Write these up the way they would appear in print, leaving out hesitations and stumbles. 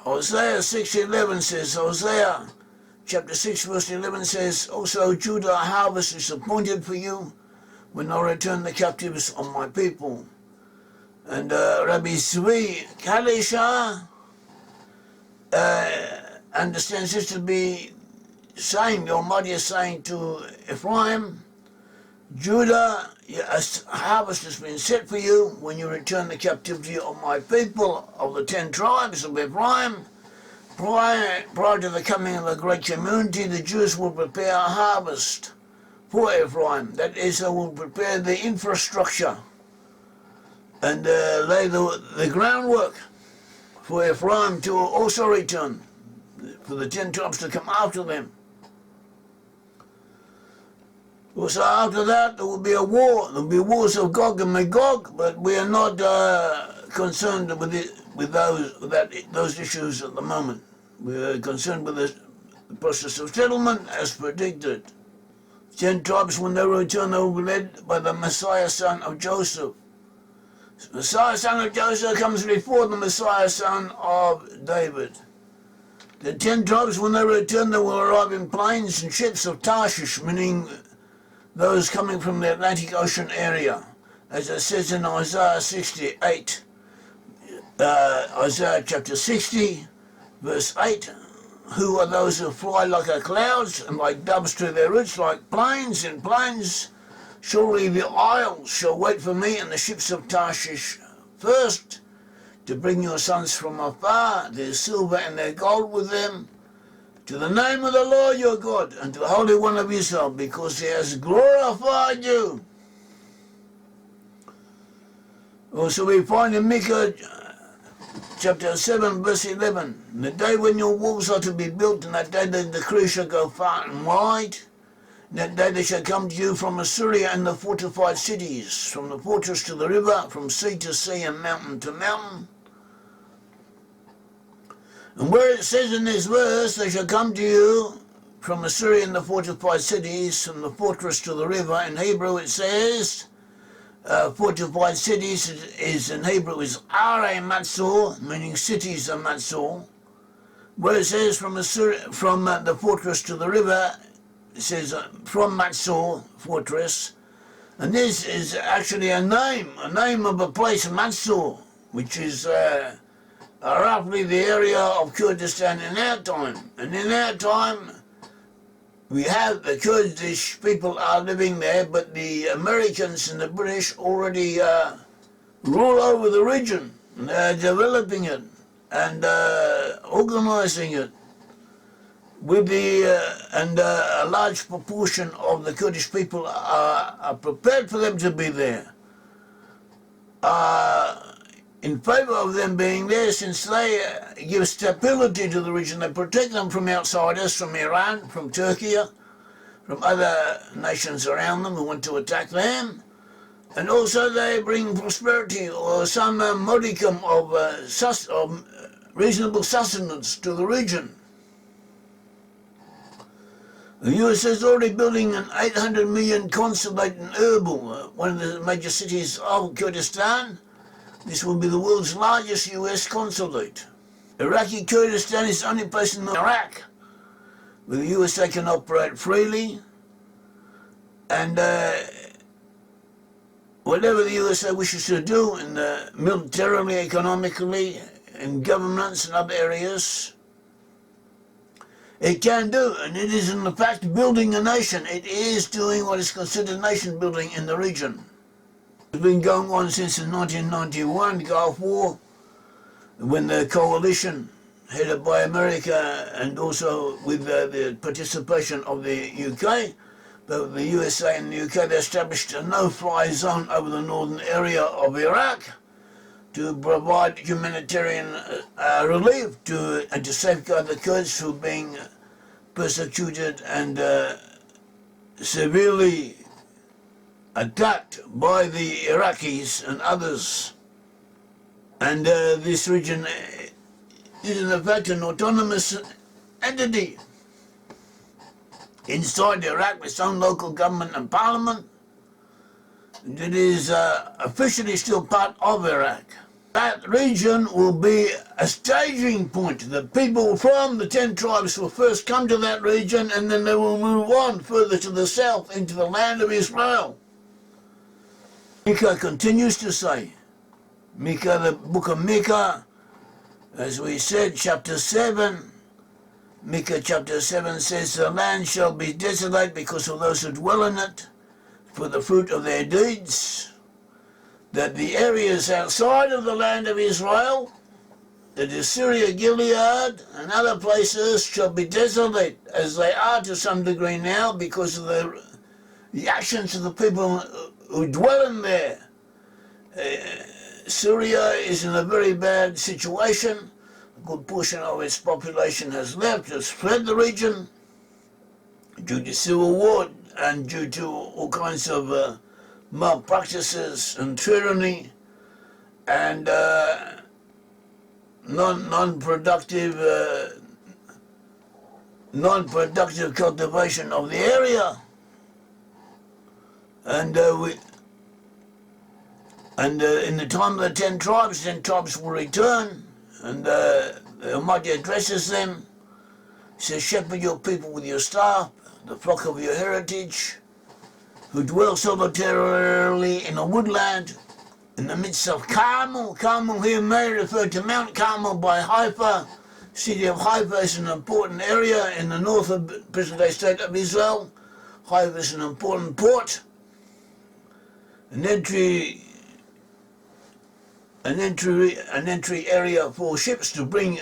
Hosea 6:11 says, Hosea chapter 6 verse 11 says, also Judah harvest is appointed for you when I return the captives of my people. And Rabbi Zvi Kalisha understands this to be saying, the Almighty is saying to Ephraim, Judah, a harvest has been set for you when you return the captivity of my people, of the 10 tribes of Ephraim. Prior to the coming of the great community, the Jews will prepare a harvest for Ephraim. That is, they will prepare the infrastructure and lay the groundwork for Ephraim to also return, for the 10 tribes to come after them. So after that, there will be a war. There will be wars of Gog and Magog, but we are not concerned with those issues at the moment. We are concerned with the process of settlement as predicted. 10 tribes, when they return, they will be led by the Messiah, son of Joseph. The Messiah, son of Joseph, comes before the Messiah, son of David. The 10 tribes, when they return, they will arrive in planes and ships of Tarshish, meaning those coming from the Atlantic Ocean area, as it says in Isaiah 68, Isaiah chapter 60, verse 8, who are those who fly like a clouds and like doves to their roots, like planes in plains? Surely the isles shall wait for me, and the ships of Tarshish first, to bring your sons from afar, their silver and their gold with them, to the name of the Lord your God, and to the Holy One of Israel, because he has glorified you. Also we find in Micah chapter 7 verse 11, the day when your walls are to be built, and that day the decree shall go far and wide, and that day they shall come to you from Assyria and the fortified cities, from the fortress to the river, from sea to sea and mountain to mountain. And where it says in this verse, they shall come to you from Assyria and the fortified cities, from the fortress to the river, in Hebrew it says, fortified cities is in Hebrew is Are Matsor, meaning cities of Matsor. Where it says from Assyria, from the fortress to the river, it says from Matsor, fortress. And this is actually a name of a place, Matsor, which is roughly the area of Kurdistan in our time. And in our time, we have the Kurdish people are living there, but the Americans and the British already rule over the region. They're developing it and organizing it with and a large proportion of the Kurdish people are prepared for them to be there. In favor of them being there, since they give stability to the region. They protect them from outsiders, from Iran, from Turkey, from other nations around them who want to attack them. And also they bring prosperity or some modicum of reasonable sustenance to the region. The USA is already building an 800 million consulate in Erbil, one of the major cities of Kurdistan. This will be the world's largest US consulate. Iraqi Kurdistan is the only place in Iraq where the USA can operate freely, and whatever the USA wishes to do in the militarily, economically, in governance and other areas, it can do, and it is in fact building a nation. It is doing what is considered nation building in the region. It's been going on since the 1991 Gulf War, when the coalition headed by America and also with the participation of the UK, both the USA and the UK, they established a no-fly zone over the northern area of Iraq to provide humanitarian relief and to safeguard the Kurds who are being persecuted and severely attacked by the Iraqis and others. And this region is in fact an autonomous entity inside Iraq with its own local government and parliament. It is officially still part of Iraq. that region will be a staging point. The people from the 10 tribes will first come to that region, and then they will move on further to the south into the land of Israel. Micah continues to say, Micah, the book of Micah, as we said, chapter 7, Micah chapter 7 says, the land shall be desolate because of those who dwell in it, for the fruit of their deeds, that the areas outside of the land of Israel, that is Syria, Gilead, and other places, shall be desolate, as they are to some degree now, because of the actions of the people who dwell in there. Syria is in a very bad situation. A good portion of its population has left, has fled the region due to civil war and due to all kinds of malpractices and tyranny and non-productive cultivation of the area. And in the time of the 10 tribes will return, and the Almighty addresses them. He says, shepherd your people with your staff, the flock of your heritage, who dwell solitarily in a woodland in the midst of Carmel. Carmel here may refer to Mount Carmel by Haifa. The city of Haifa is an important area in the north of the present-day state of Israel. Haifa is an important port, an entry area for ships to bring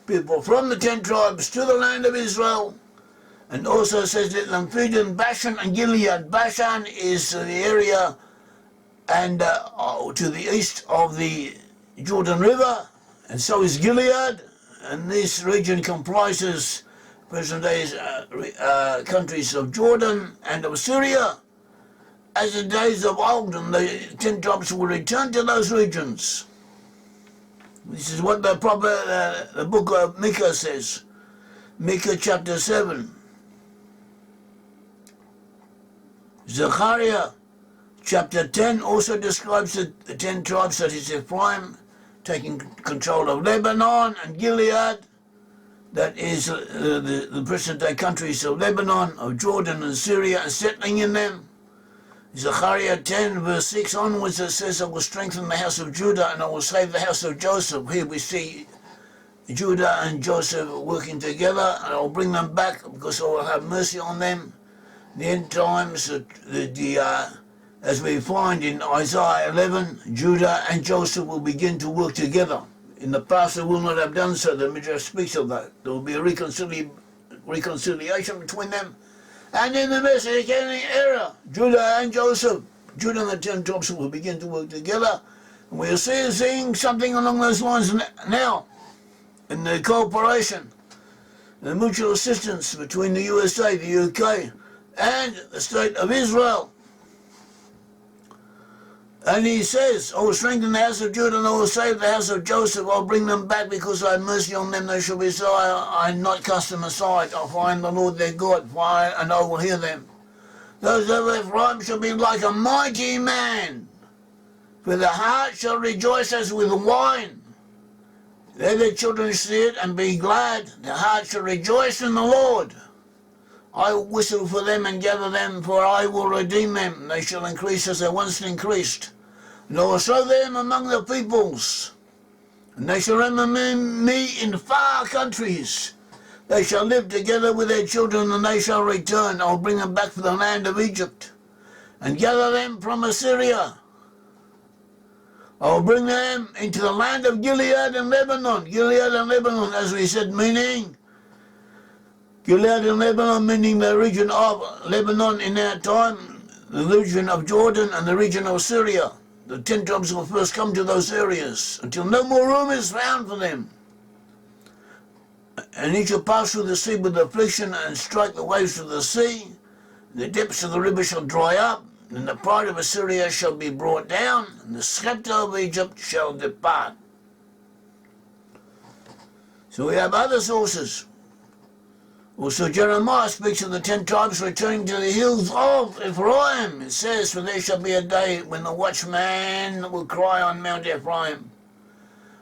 people from the 10 tribes to the land of Israel. And also says, let them feed in Bashan and Gilead. Bashan is the area and to the east of the Jordan River, and so is Gilead. And this region comprises present-day countries of Jordan and of Syria, as the days of old, and the 10 tribes will return to those regions. This is what the prophet, the book of Micah says. Micah chapter 7. Zechariah chapter 10 also describes the 10 tribes, that is Ephraim, taking control of Lebanon and Gilead, that is the present-day countries of Lebanon, of Jordan and Syria, and settling in them. Zechariah 10 verse 6 onwards, it says, I will strengthen the house of Judah and I will save the house of Joseph. Here we see Judah and Joseph working together, and I will bring them back because I will have mercy on them. The end times, as we find in Isaiah 11, Judah and Joseph will begin to work together. In the past they will not have done so. The Midrash speaks of that. There will be a reconciliation between them. And in the Messianic era, Judah and Joseph, Judah and the 10 tribes will begin to work together. And we're seeing something along those lines now in the cooperation, the mutual assistance between the USA, the UK, and the state of Israel. And he says, I will strengthen the house of Judah and I will save the house of Joseph. I'll bring them back because I have mercy on them. They shall be so I not cast them aside. I'll find the Lord their God, and I will hear them. Those of Ephraim shall be like a mighty man, for the heart shall rejoice as with wine. Let their children see it and be glad. The heart shall rejoice in the Lord. I will whistle for them and gather them, for I will redeem them. They shall increase as they once increased. And I will sow them among the peoples, and they shall remember me in far countries. They shall live together with their children, and they shall return. I will bring them back from the land of Egypt, and gather them from Assyria. I will bring them into the land of Gilead and Lebanon. Gilead and Lebanon, as we said, meaning Gilead and Lebanon, meaning the region of Lebanon in our time, the region of Jordan and the region of Syria. The 10 tribes will first come to those areas until no more room is found for them. And he shall pass through the sea with affliction and strike the waves of the sea. The depths of the river shall dry up, and the pride of Assyria shall be brought down, and the scepter of Egypt shall depart. So we have other sources. Also Jeremiah speaks of the 10 tribes returning to the hills of Ephraim. It says, for there shall be a day when the watchman will cry on Mount Ephraim.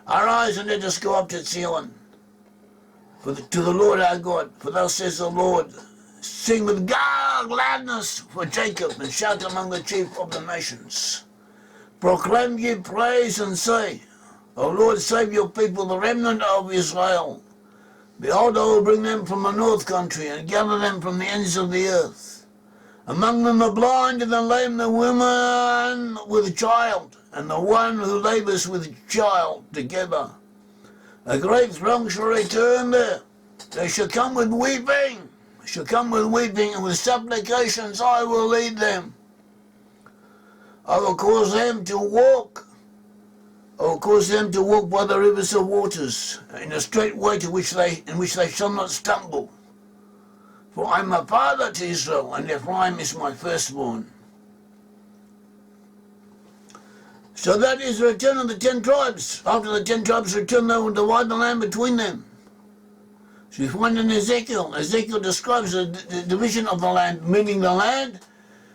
Arise and let us go up to Zion, to the Lord our God. For thus says the Lord, sing with gladness for Jacob, and shout among the chief of the nations. Proclaim ye praise and say, O Lord, save your people, the remnant of Israel. Behold, I will bring them from the north country, and gather them from the ends of the earth. Among them the blind and the lame, the woman with child, and the one who labours with child together. A great throng shall return there. They shall come with weeping, and with supplications I will lead them. I will cause them to walk by the rivers of waters, in a straight way in which they shall not stumble. For I am a father to Israel, and Ephraim is my firstborn. So that is the return of the 10 tribes. After the 10 tribes return, they will divide the land between them. So you find in Ezekiel describes the division of the land, meaning the land.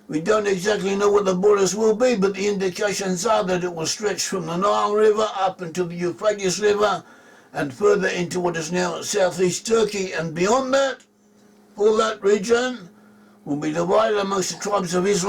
We don't exactly know what the borders will be, but the indications are that it will stretch from the Nile River up into the Euphrates River and further into what is now southeast Turkey, and beyond that, all that region will be divided amongst the tribes of Israel.